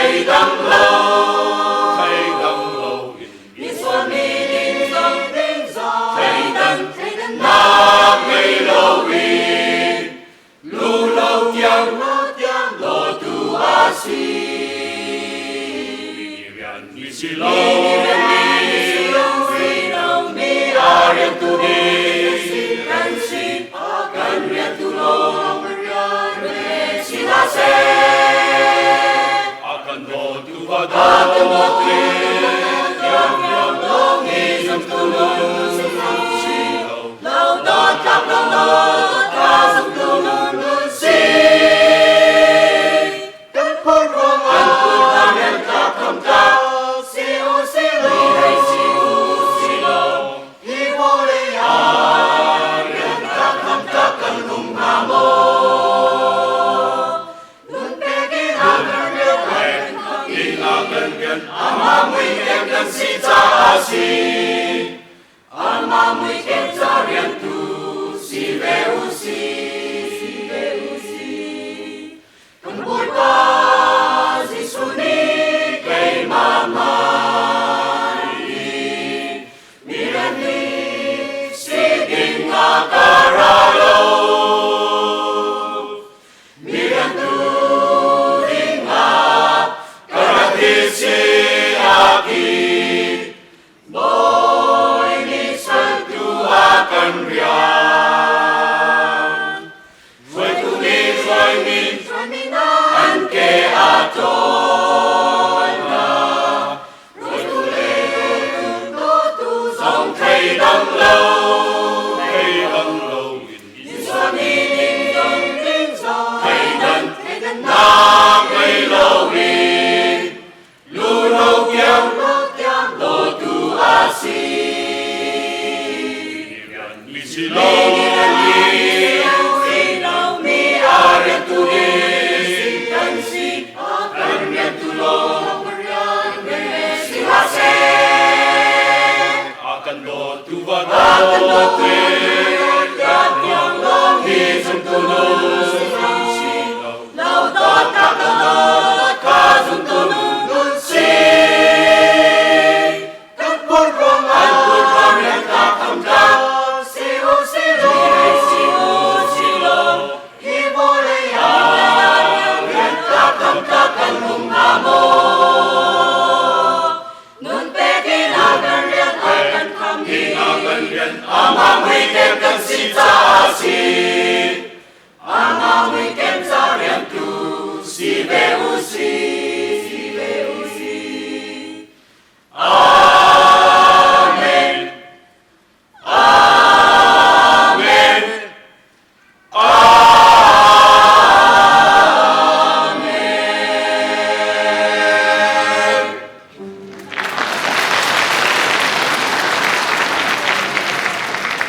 推灯笼，推灯笼，你说你叮咚，推灯那未露云，路路江，罗渡阿西，你是龙，你阿人tu di，甘愿tu龙，si la se，阿甘罗渡阿多，龙一种tu龙，老多塔老多塔种tu龙西，跟普罗阿人塔康塔，西乌西龙，西乌西龙，伊波利亚人塔康塔跟龙阿摩。Si cha si alma muy que tarian tu si veu si con burpa si suni que mama mirani si dinga karalo mirantu dinga karatisi aki Lord.